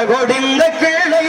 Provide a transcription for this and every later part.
கொடிந்த கிளை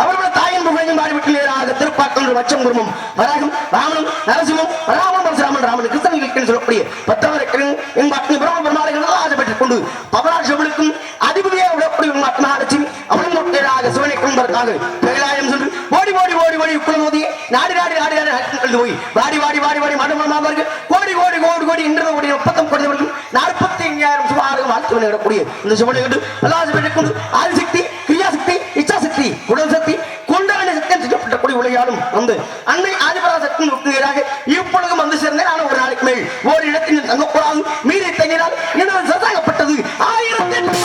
அவருடைய தாயின் புகழையும் பாடிவிட்டு திருப்பாக்கம் வச்சம் குருமம் வராகம் ராமனும் நரசிம்மம் ராமன் பரசுராமன் ராமன் கிருஷ்ணன் சொல்லக்கூடிய பத்தவரை பிரம்ம பெருமாளைகள் ஆசைப்பட்டுக் கொண்டு பவராட்சவளுக்கும் அதிபதியாக விடக்கூடிய மகாலட்சுமி அவளும் மொட்டையாக சிவனை கொண்டதற்காக கைலாயம் சென்று ஓடி ஓடி ஓடி ஓடி குளமோதி நாடி நாடி நாடி நாடி போய் வாடி வாடி வாடி வாடி மடமாவர்கள் கோடி கோடி கோடி கோடி இன்றது ஓடி ஒப்பந்தம் கொடுத்தவர்கள் 45,000 சுமாராக வாழ்த்து விடக்கூடிய இந்த சிவனை கண்டு ஆசைப்பட்டுக் கொண்டு ஆதிசக்தி கிரியாசக்தி இச்சாசக்தி உடல் சக்தி கொண்டாடி சக்தி கூடிய உலகாலும் வந்து அன்னை ஆதிபராசக்தி நோக்குகிறாக இப்பொழுதும் வந்து சேர்ந்தேன். ஆனால் ஒரு நாளைக்கு மேல் ஒரு இடத்தில் தங்கக்கூடாது மீறி தங்கினால் எனது சதாகப்பட்டது 1008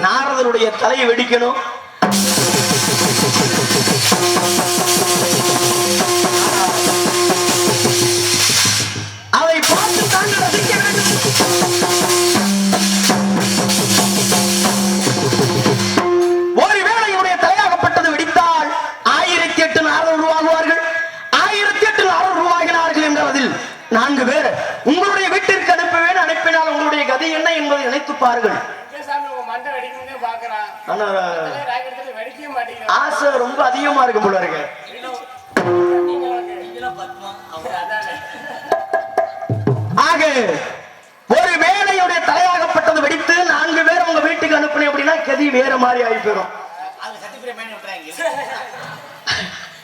நாரதனுடைய தலையை வெடிக்கணும். அதை பார்த்து தாங்கள் ரசிக்க வேண்டும். ஒருவேளை இவருடைய தலையாகப்பட்டது வெடித்தால் 1008 நாரதர் உருவாகுவார்கள். 1008 நாரதர் உருவாகினார்கள் என்ற இருப்பார்கள். ஆசை ரொம்ப அதிகமா இருக்கு போல இருக்கு. ஆக ஒரு வேலையுடைய தலையாகப்பட்டது வெடித்து 4 பேர் உங்க வீட்டுக்கு அனுப்பினேன் அப்படின்னா கதி வேற மாதிரி ஆகி போயிடும்.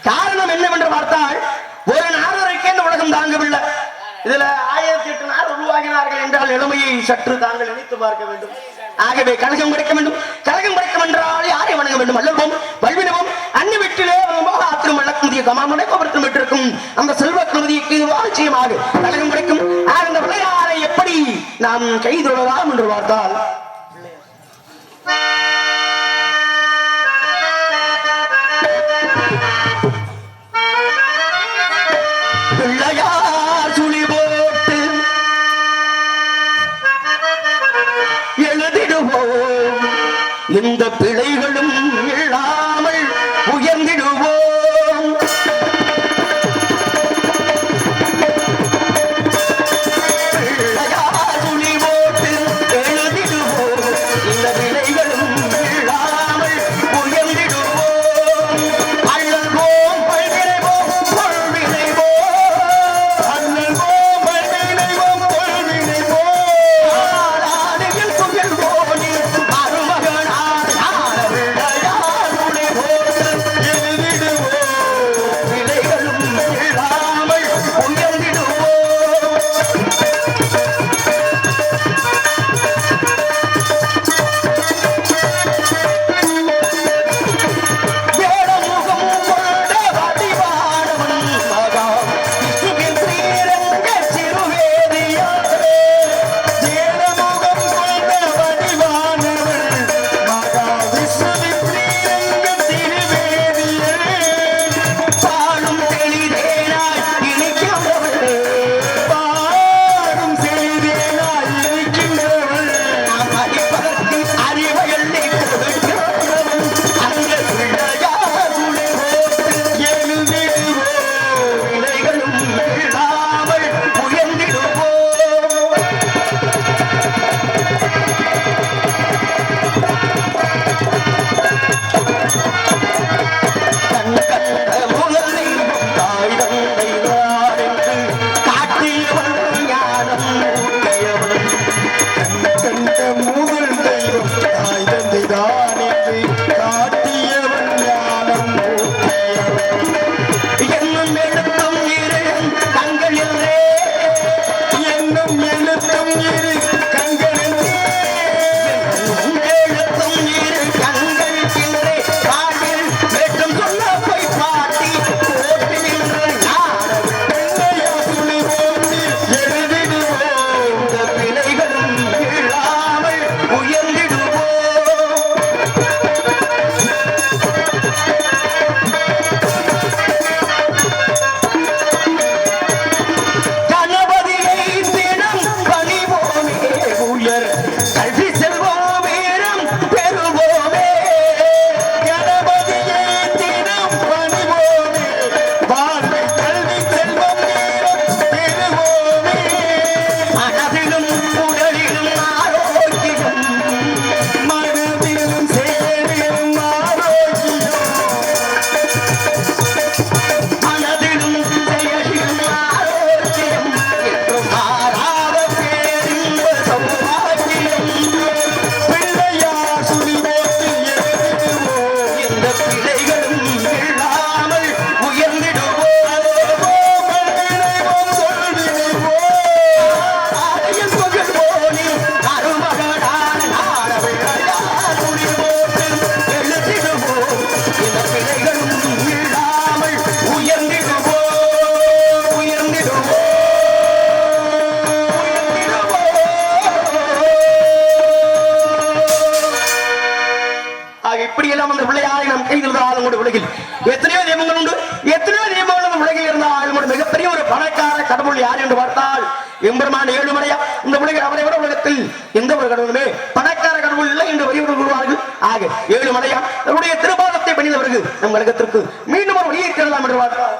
காரணம் என்னவென்று பார்த்தால் ஒரு நாளரைக்கே இந்த உலகம் தாங்கவில்லை. இதுல 1008 நாள் உருவாகினார்கள் என்றால் நிலைமையை சற்று தாங்கள் நினைத்து பார்க்க வேண்டும். ஆகவே கழகம் கிடைக்க வேண்டும். கழகம் கிடைக்கும் என்றால் யாரை வணங்க வேண்டும்? அல்லவும் வல்வினவும் அன்னி வீட்டிலே ஆத்திரம் வழக்குதிய கமாமனை கோபுரத்தில் விட்டிருக்கும் அந்த செல்வ கருதிக்கு நிச்சயமாக கழகம் கிடைக்கும். அந்த விளையாடை எப்படி நாம் கைதொழலாம் என்று பார்த்தால் பிள்ளையார் சுழி போட்டு எழுதிடுவோம், இந்த பிழைகளும் இல்லாமல் உயர்ந்திடுவோம். உலகில் எத்தனையோ நியமங்கள் உண்டு. எத்தனையோ நியமங்கள் உலகில் இருந்தால் மிகப்பெரிய ஒரு பணக்கார கடவுள் யார் என்று பார்த்தால் எம்பெருமான் ஏழுமலையா. இந்த உலகில் அவரை விட உலகத்தில் எந்த ஒரு கடவுளுமே பணக்கார கடவுள் இல்லை என்று வலியுறுத்தி கூறுவார்கள். ஆக ஏழுமலையா அவருடைய திருப்பாதத்தை பணிந்தவர்கள் நம் உலகத்திற்கு மீண்டும் ஒரு வழியை தேடலாம் என்று பார்த்தால்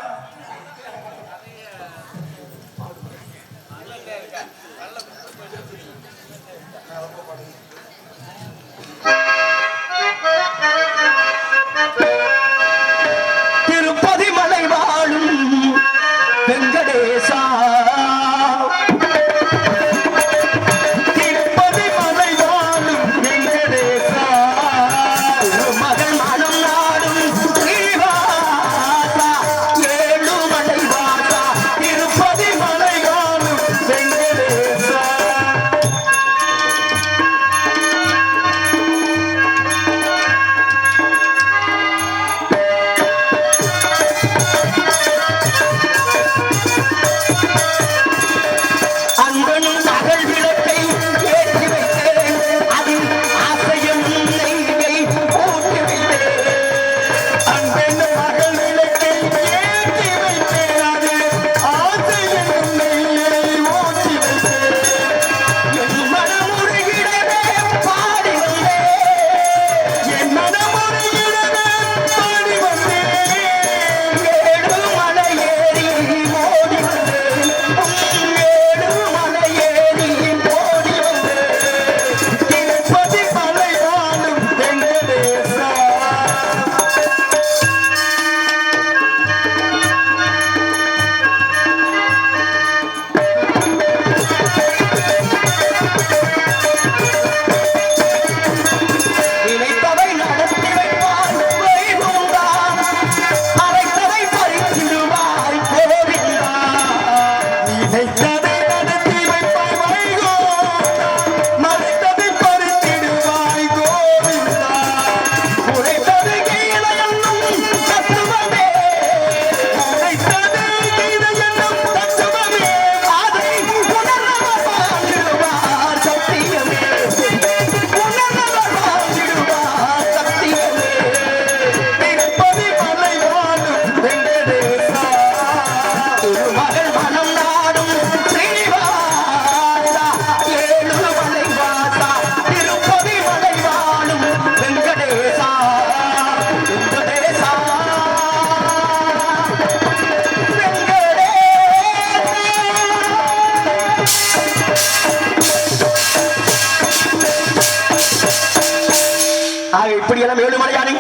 வாழக்கூடிய ஏழுமலையானை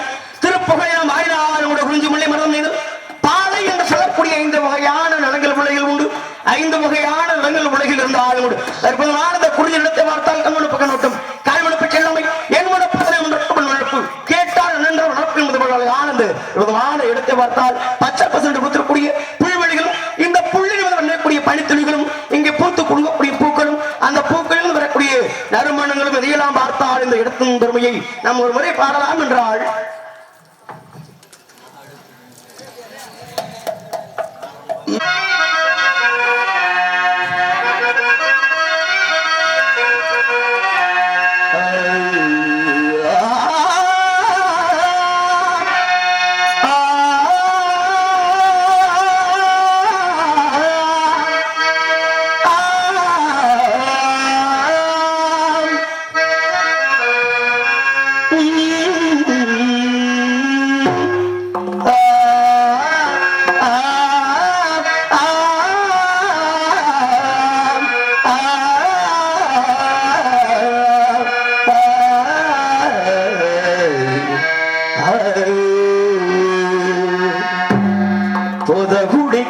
திருப்புகையிலும் ஆயிரம் குறிஞ்சி முல்லை மரம் மீது பாலை என்று சொல்லக்கூடிய 5 வகையான நிலங்கள் உலகில் உண்டு. 5 வகையான நிலங்கள் உலகில் இருந்தாலும் உண்டு. அற்புதமான இந்த குறிஞ்சி நிலத்தை பார்த்தால் கண்மணப்பு கண்ணோட்டம் காய்மணப்பு செல்லமை என்மணப்பு கேட்டால் நின்ற உணர்ப்பு என்பது ஆனந்த விதமான இடத்தை பார்த்தால் பச்சை பசங்க கொடுத்திருக்கூடிய புல்வெளிகளும் இந்த புள்ளில் வரக்கூடிய பனித்துளிகளும் இங்கே பூத்து கொடுக்கக்கூடிய பூக்களும் அந்த பூக்களில் வரக்கூடிய நறுமணங்களும் இதையெல்லாம் பார்த்தால் இந்த இடத்தின் பெருமையை நாம் ஒரு முறை பாடலாம் என்றால்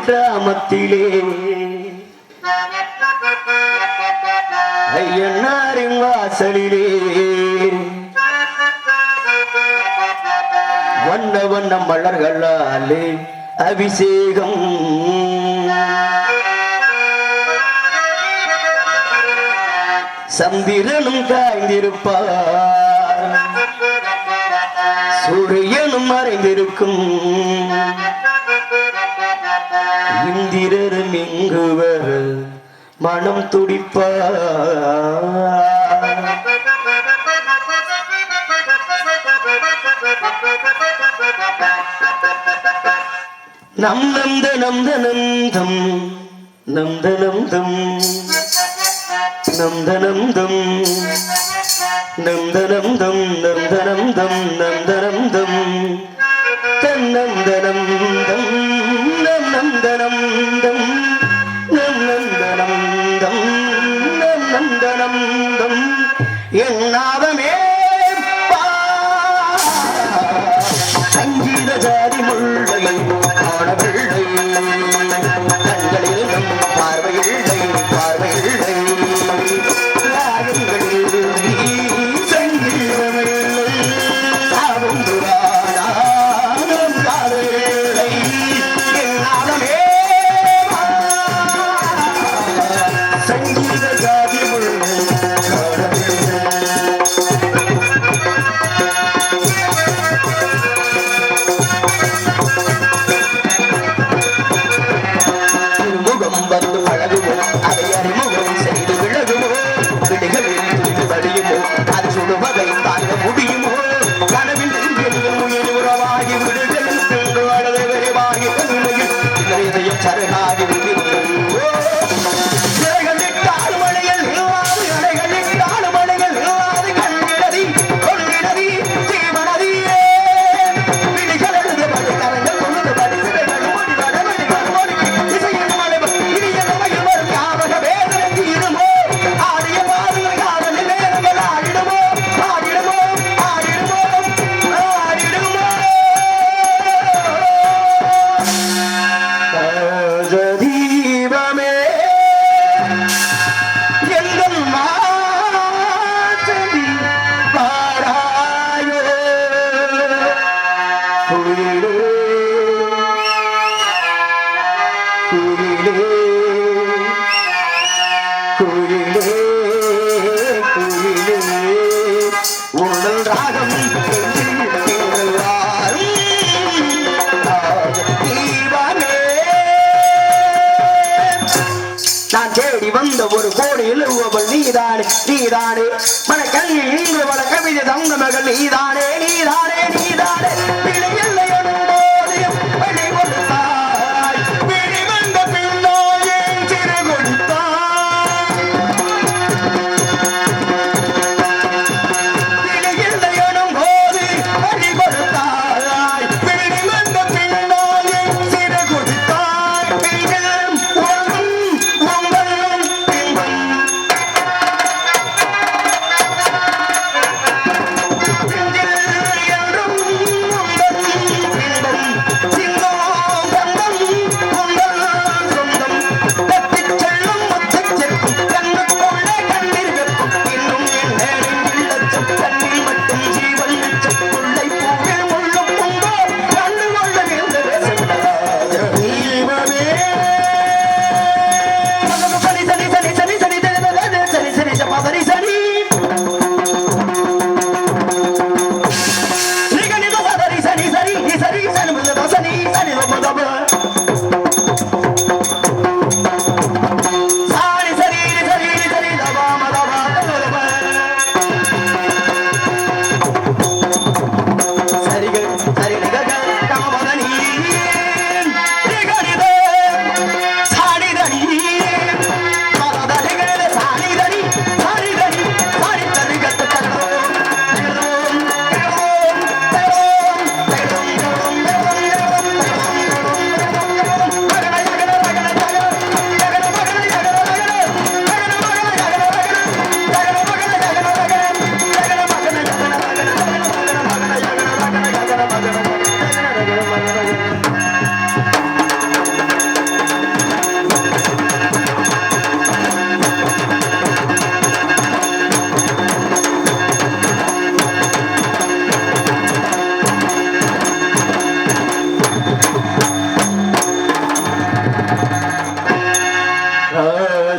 கிராமத்திலே ஐயனாரின் வாசலிலே வண்ண வண்ண மலர்களாலே அபிஷேகம் சந்திரனும் காய்ந்திருப்பார் சூரியனும் மறைந்திருக்கும் இந்திரரும் இங்கு வர மனம் துடிப்பார் நம் நந்த நந்த நந்தம் நந்த நந்தம் நந்த நந்தம் நந்த நந்தம் நந்த நந்தம் நந்த நந்தம் தன்னந்தனந்தம் நந்தனந்தம் நந்தனந்தம் நந்தனந்தம் என்னாதமே சங்கீத ஜாதி முள்ளையை காணவில்லை கண்களில் பார்வையில்லை பார்வையில்லை நான் தேடி வந்த ஒரு கோடியில் உவள் நீதானே நீதானே மனக்கல்லில் இன்று வள கவிதை தந்த மகள் நீதானே நீதானே நீதானே பிழையில்லை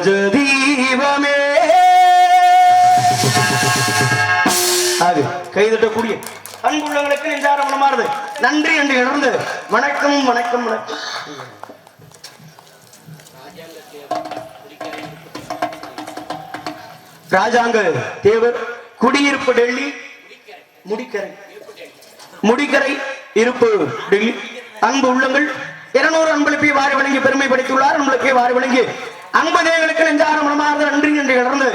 தீபமே. அது கைதட்டக்கூடிய அன்புள்ளவங்களுக்கு நெஞ்சார மனமாறுது நன்றி என்று இழந்து வணக்கம் வணக்கம் வணக்கம். ராஜாங்க தேவர் குடியிருப்பு டெல்லி முடிக்கரை இருப்பு டெல்லி. அன்பு உள்ளங்கள் 200 அன்பளிப்பை வாரி வழங்கி பெருமை படுத்தியுள்ளார். அன்பளிப்பை வாரி வழங்கி அன்பதேவர்களுக்கு நெஞ்சார மனமார்ந்த நன்றி என்று இழந்து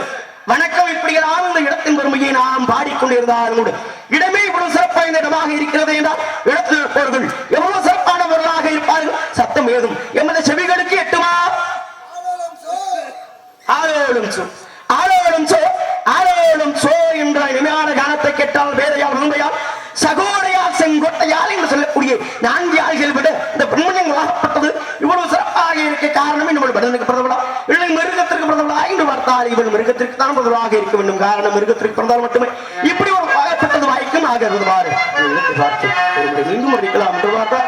வணக்கம். இப்படியெல்லாம் இந்த இடத்தின் பெருமையை நாம் பாடிக்கொண்டிருந்தாலும் கூட இடமே இவ்வளவு சிறப்பான இடமாக இருக்கிறது என்றால் இடத்தில் இருப்பவர்கள் எவ்வளவு சிறப்பானவர்களாக இருப்பார்கள். சத்தம் ஏதும் எமது செவிகளுக்கு எட்டுமா? ஆளோடும் சோ ஆளோடும் சோ ஆளோடும் சோ என்ற இனிமையான கானத்தை கேட்டால் வேதையால் உண்மையால் சகோடையால் செங்கோட்டையால் என்று சொல்லக்கூடிய 4 ஆள்கள் விட இந்த பிரம்மணங்களாகப்பட்டது இவ்வளவு சிறப்பாக இருக்க காரணம் நம்முடைய படனுக்கு பிறந்தவளா இல்லை மிருகத்திற்கு பிறந்தவளா என்று பார்த்தால் இவன் மிருகத்திற்கு தான் பிறந்தவளாக இருக்க வேண்டும். காரணம் மிருகத்திற்கு பிறந்தால் மட்டுமே இப்படி ஒரு வாயப்பட்டது வாய்க்கும் ஆகிறது. பாரு பார்த்து மீண்டும் அடிக்கலாம் என்று பார்த்தா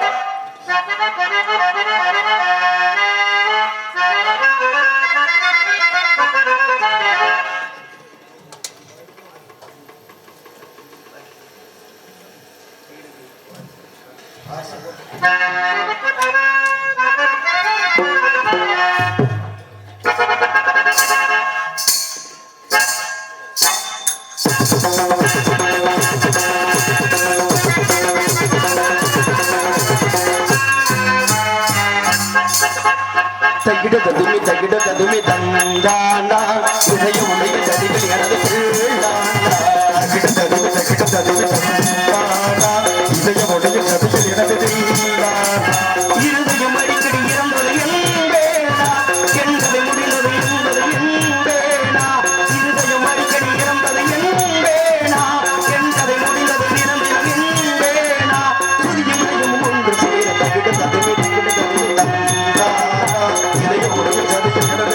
தகிட ததுமி தந்தானா இதயம் உடைய தடிகள் எனது இருதயம் அடிக்கடி இறந்தது என்பேனா என்பதை முடிந்தது என்பது என்பேனா இருதயம் அடிக்கடி இறந்தது என்பேனா என்பதை முடிந்தது நிரந்தரம் என்பேனா துதியும் மையம் ஒன்று சேர தகிட ததுமி தந்தானா இதயம் உடைய தடிகள் எனது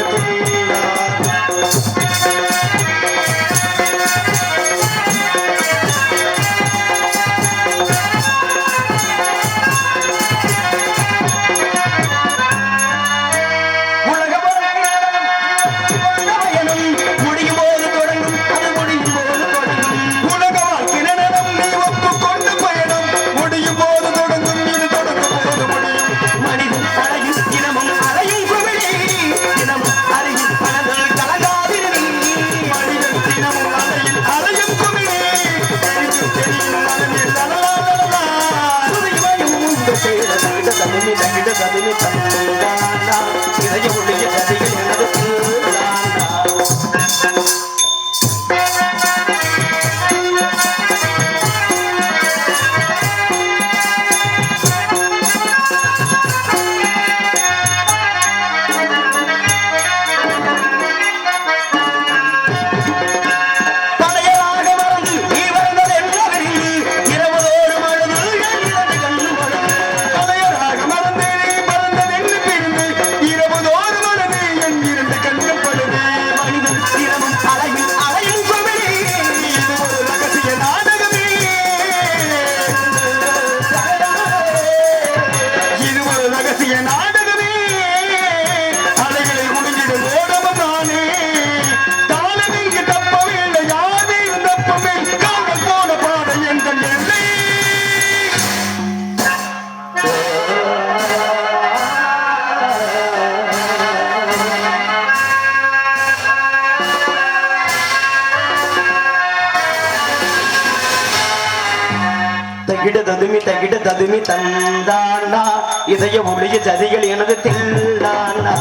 தகிட ததுமி தந்தானா இதய ஒளிய ஜதிகள் எனது தில்லானா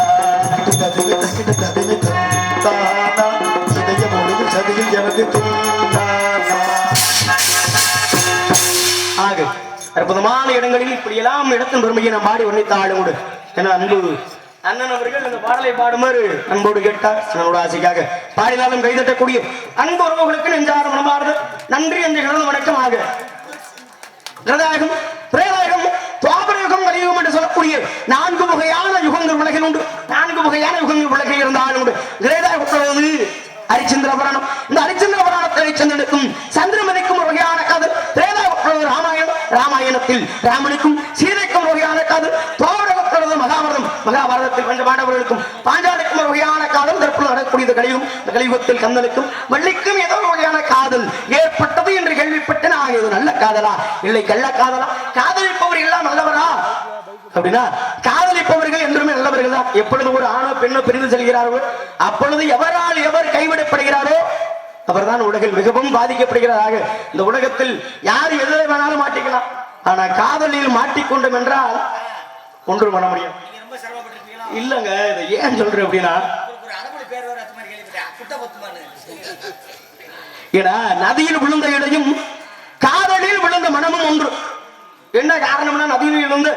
தகிட ததுமி தந்தானா இதய ஒளிய ஜதிகள் எனது தில்லானா. ஆக அற்புதமான இடங்களில் இப்படியெல்லாம் இடத்தின் பெருமையை நாம் பாடி வர்ணித்தாலும் கூட என அன்பு அண்ணன் அவர்கள் அந்த பாடலை பாடுமாறு அன்போடு கேட்டார். என்னோட ஆசைக்காக பாடினாலும் கைதட்டக்கூடிய அன்பு உறவுகளுக்கு நெஞ்சார மனமார்ந்த நன்றி என்று கிடந்து வணக்கமாக துவாபரயுகம் கலியுகம் என்று சொல்லக்கூடிய 4 வகையான யுகங்கள் உலகில் உண்டு. 4 வகையான யுகங்கள் உலகில் இருந்தாலும் உண்டு. ஹரிச்சந்திர புராணம். இந்த ஹரிச்சந்திர புராணத்தை ஹரிச்சந்திரனுக்கும் சந்திரமதிக்கும் ஒரு வகையான காதல். ராமாயணம். ராமாயணத்தில் ராமனுக்கும் சீதைக்கும் ஒரு வகையான காதல். துவாபரயுகம் மகாபாரதம். மகாபாரதத்தில் பஞ்ச பாண்டவர்களுக்கும் பாஞ்சாலிக்கும் ஒரு வகையான காதல். கலியுகத்தில் கந்தனுக்கும் வள்ளிக்கும் ஏதோ வகையான காதல் ஏற்பட்டது என்று கேள்விப்பட்டேன். இது நல்ல காதலா இல்லை கள்ள காதலா? காதலிப்பவர்கள் எல்லாம் நல்லவரா அப்படின்னா காதலிப்பவர்கள் என்றுமே நல்லவர்கள் தான். எப்பொழுது ஒரு ஆணோ பெண்ணோ பிரிந்து செல்கிறாரோ அப்பொழுது எவரால் எவர் கைவிடப்படுகிறாரோ அவர்தான் உலகில் மிகவும் பாதிக்கப்படுகிறாராக. இந்த உலகத்தில் யார் எதில் வேணாலும் மாட்டிக்கலாம். ஆனா காதலில் மாட்டிக்கொண்டோம் என்றால் ஒன்று பண்ண முடியும் இல்லங்க. இதை ஏன் சொல்றேன் அப்படின்னா ஏன்னா நதியில் விழுந்த இடையும் காதலில் விழுந்த மனமும் ஒன்று. என்ன காரணம்னா நதியில் விழுந்து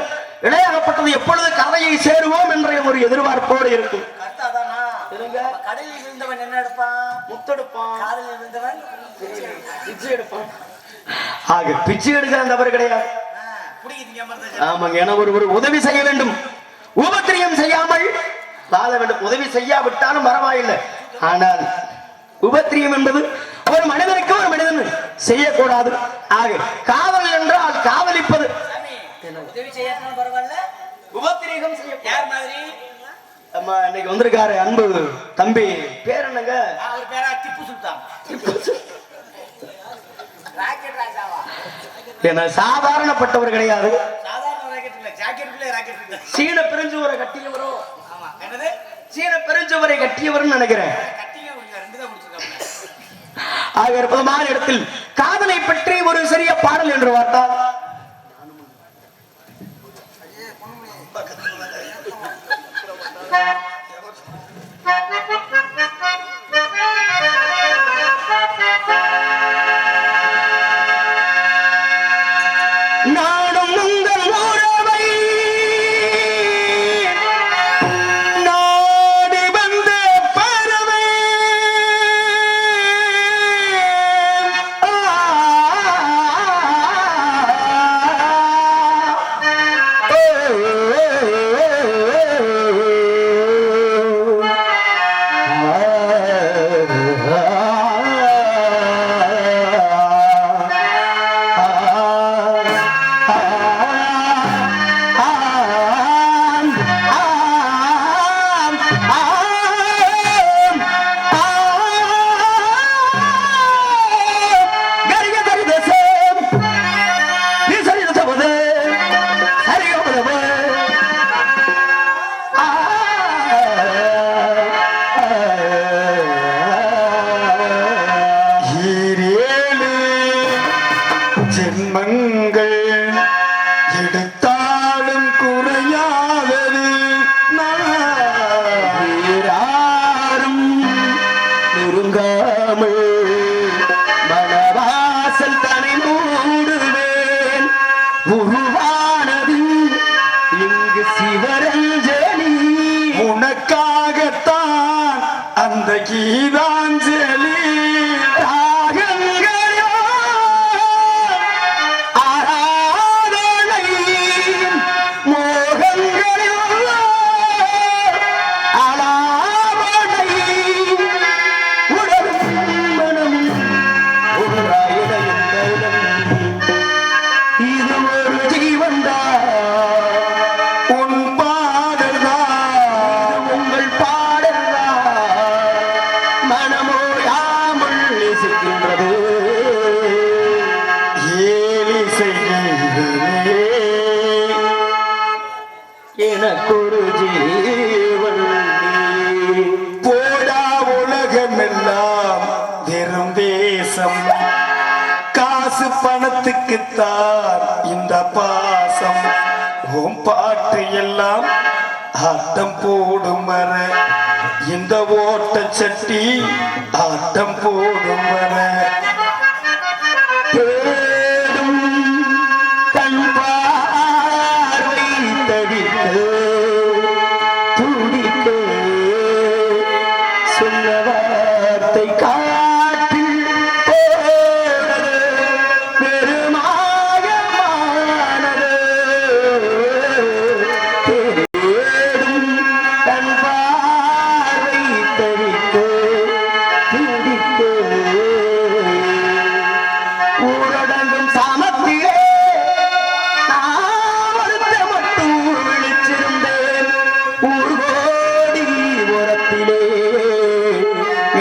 இடையாகப்பட்டது எப்பொழுது கரையை சேருவோம் என்ற ஒரு எதிர்பார்ப்போடு இருக்கும். கடலில் விழுந்தவன் என்ன எடுப்பான்? முத்தெடுப்பான். காதலில் விழுந்தவன் பிச்சை எடுப்பான். ஆக பிச்சை எடுக்கிற தவறு கிடையாது. ஆமாங்க. ஏன்னா ஒரு உதவி செய்ய வேண்டும், உபத்திரியம் செய்யாமல் வாழ வேண்டும். உதவி செய்யாவிட்டாலும் பரவாயில்லை. ஆனால் உபத்திரியம் என்பது ஒரு மனிதனுக்கு ஒரு மனிதன் செய்யக்கூடாது. ஆக காதல் என்றால் காதலிப்பது உபத்திரியம் செய்ய. இன்னைக்கு வந்திருக்காரு அன்பு தம்பி பேர் என்னங்க? திப்பு சுல்தான். சாதாரணப்பட்டவர் கிடையாது. சீன பெருஞ்சுவரை கட்டியவரோ? சீன பெருஞ்சுவரை கட்டியவர் நினைக்கிறேன். ஆக இருப்பதமான இடத்தில் காதலை பற்றி ஒரு சிறிய பாடல் என்று பார்த்தால் கீதாஞ்சலி ராகங்களோ ஆராதனை மோகங்களோ அலாவணை உடலும் மனம் இது ஒரு ஜீவன்தான். எனக்கொரு ஜீவன் போடா உலகமெல்லாம் வெறும் தேசம், காசு பணத்துக்குத்தான் இந்த பாசம். உன் பாட்டு எல்லாம் ஆட்டம் போடும் வர, இந்த ஓட்ட சட்டி ஆட்டம் போடும் வர.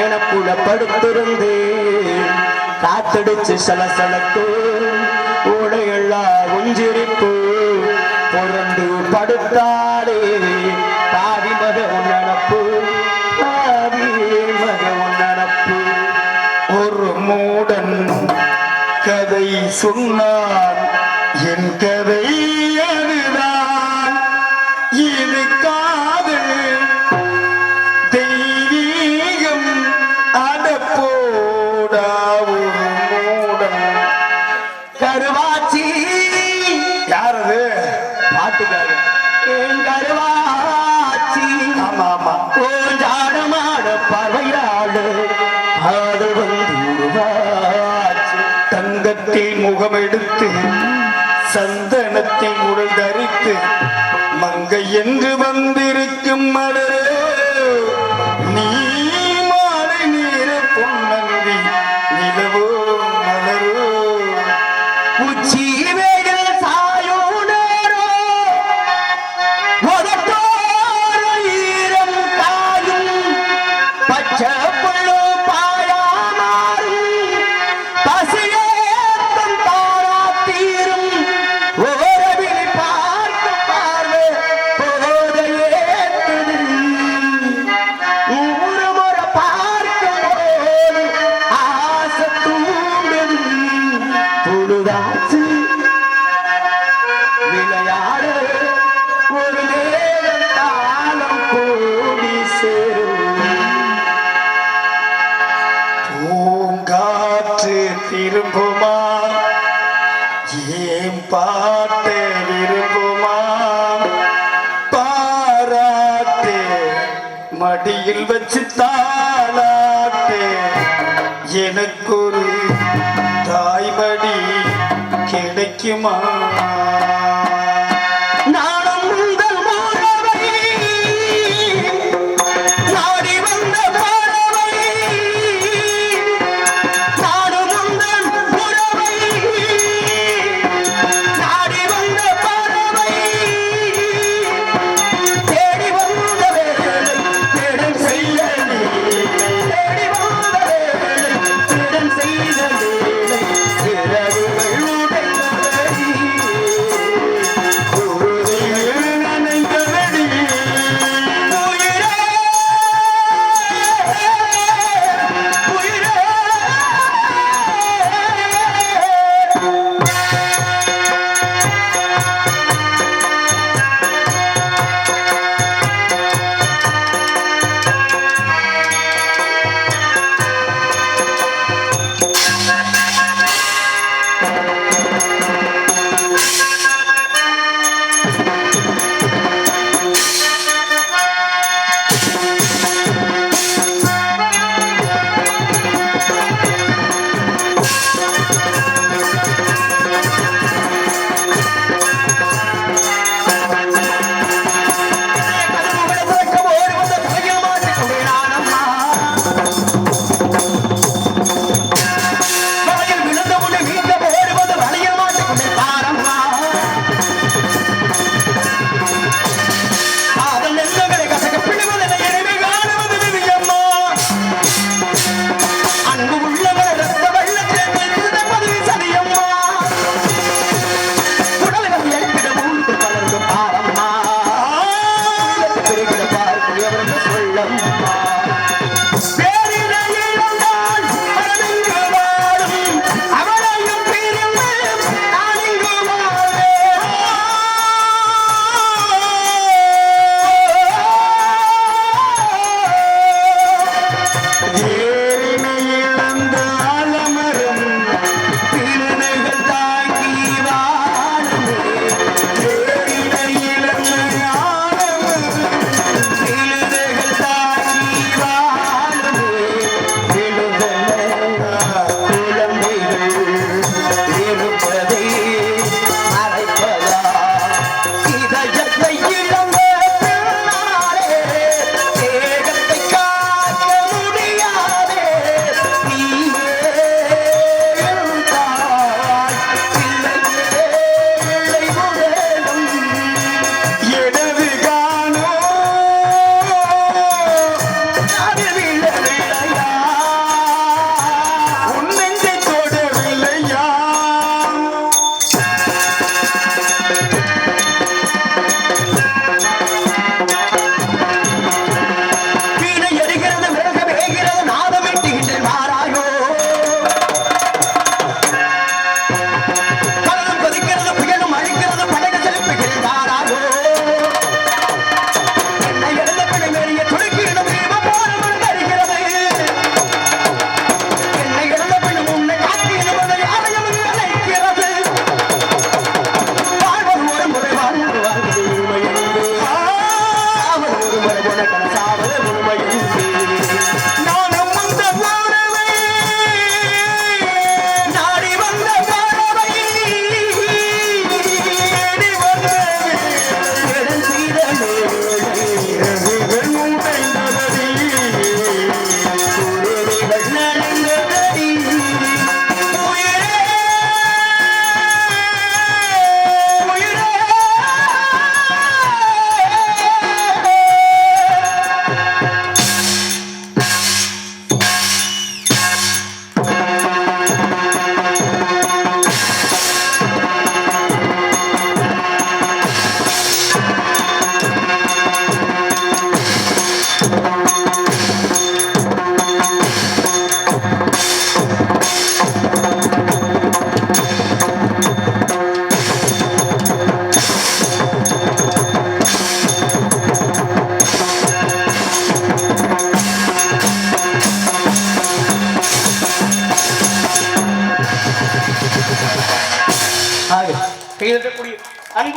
எனக்கு படுத்திருந்து காத்தடிச்சு சலசலக்கு உடையெல்லாம் உஞ்சிரிப்பு பொறந்து படுத்தாலே பாவி மக உன்னப்பு பாவி மக உன்னப்பு. ஒரு மூடன் கதை சொன்னான், என் கதை அதுதான். இது காதல் தெய்வீகம் அடப்போடா. ஒரு மூடன் கருவாச்சி யாரது? பாட்டுக்காரு என் கருவாச்சி. ஆமா ஆமா. ஓஞ்சாடமாட பார்வையாடு அது வந்து உருவாச்சு. தங்கத்தில் முகமெடுத்து சந்தனத்தில் உடல் தரித்து மங்கை என்று வந்திருக்கும் மலரே, நீ மாலை நீர பொன்னந்தி நிலவோ மலரோ. உச்சி வேகில் சாயோனேரோ உதட்டோர ஈரம் காயும் பச்சை புல்லு பாயாமாறும் பசியேத்தம் தாராத்தீரும் ஓரவிழி பார்க்க பார்வை போதையேத்துது. நூறு முறை பார்க்கும் போது ஆசை தூண்டுது. பொழுதாச்சு விளையாடு ஒரு நேரம் தாளம் கூடி சேரும். பூங்காற்று திரும்புமா, ஏன் பாட்டு விரும்புமா. பாராட்டு மடியில் வச்சு தாளாட்டு, எனக்கொரு தாய்மடி கிடைக்குமா. நானும் உங்கள் மாணவை நாடி வந்த பறவை. நானும் உங்கள் உறவை நாடி வந்த பறவை. தேடி வந்த வேளை தேடும் செய்ய தேடி வந்த வேளை தேடும் செய்த வேளை இரவுகள் உடைந்தவை.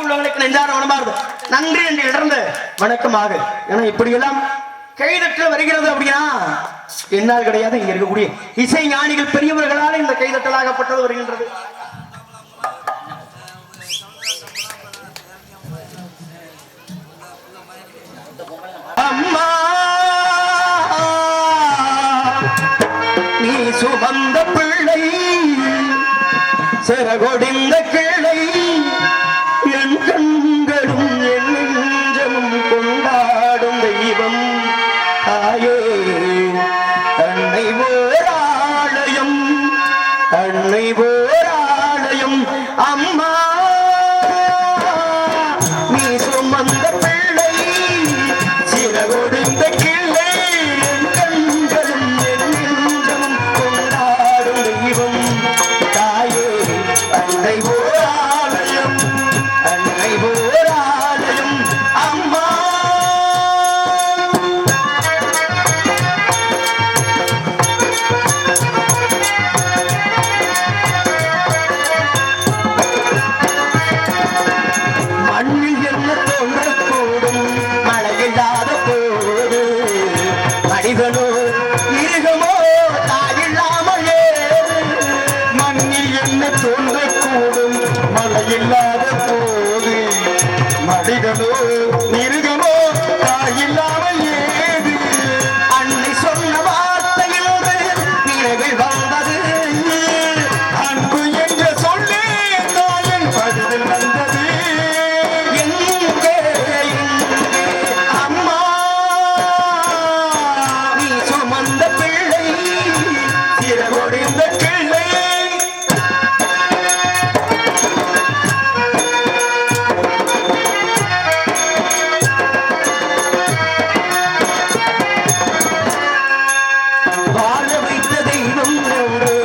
அன்புள்ளவங்களுக்கு நெஞ்சார வனமாறுது நன்றி என்று இடர்ந்து வணக்கமாக. ஏன்னா இப்படியெல்லாம் கைதட்டல் வருகிறது அப்படின்னா என்னால் கிடையாது. இங்க இருக்கக்கூடிய இசை ஞானிகள் பெரியவர்களால் இந்த கைதட்டலாகப்பட்டது வருகின்றது. அம்மா நீ சுமந்த பிள்ளை சிறகொடிந்த கிளை என் கண்களும் என் நெஞ்சமும் கொண்டாடும் தெய்வம் தாயே அன்னை ஓராலயம் அன்னை ஓராலயம் அம்மா நீ சுமந்த பிள்ளை சிறகொடிந்த கிளை என் கண்களும் என் நெஞ்சமும் கொண்டாடும் தெய்வம் தாயே அன்னை ஓராலயம் அன்னை ஓராலயம் அம்மா. மண்ணில் என்ன தோன்றக்கூடும் மழையில்லாத போது மனிதனோ மிருகமோ தாயில்லாமல் மண்ணில் என்ன தோன்றக்கூடும் மழையில்லாத போது மனிதனோ மிருகமோ தாயில்லாமல் ஏது அன்னை சொன்ன வார்த்தையில் நினைவில் வந்தது அன்பு என்ற சொல்லே தாயின் பதில் வந்தது எங்கே அம்மா நீ சுமந்த பிள்ளை சிறகொடிந்த கிளை வாழ வைத்த தெய்வம் ஒன்று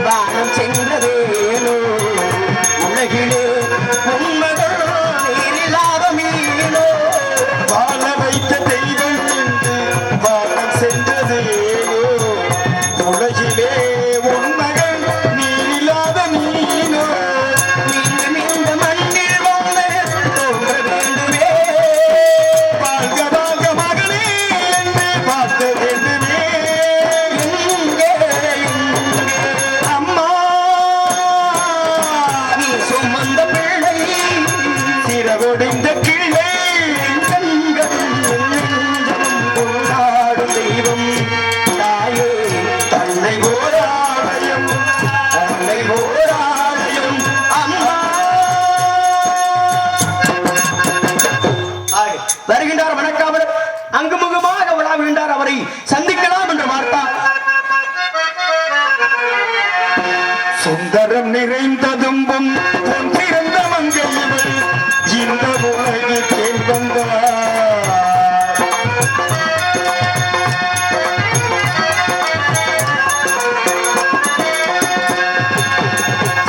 வானம் சென்றதேனோ உலகிலே உண்மகள் நீரில்லாத மீனோ வாழ வைத்த தெய்வம் என்று வானம் சென்றதேனோ உலகிலே உன் மகன் நீ இல்லாத நீனோ மீண்டும் இந்த மண்ணில் வந்து தோன்ற வேண்டுமே வாழ்க வாழ்க மகனே என்று பார்க்க வேண்டுமே எங்கே அம்மா நீ சுமந்த பிள்ளை சிறகொடிந்த கிளை கண்களும் நெஞ்சமும் கொண்டாடும் தெய்வம் தாயே தன்னை ஓராலயம் அன்னை ஓராலயம் அம்மா. வருகின்றார் வணக்காமல் அங்குமுகமாக விழாவுகின்றார். அவரை சந்திக்கலாம் என்று பார்த்தார். சுந்தரம் நிறைந்ததும்பும் பொன் சிறந்த மங்கையிவள் இந்த உலகில் தேன் வந்தார்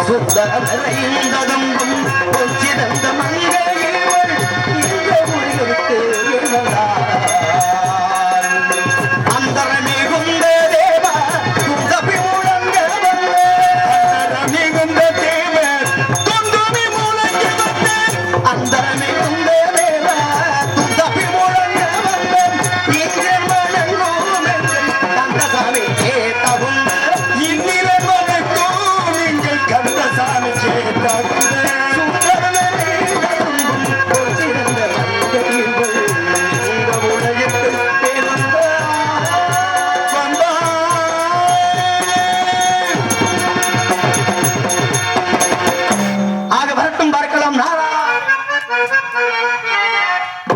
சுந்தரம்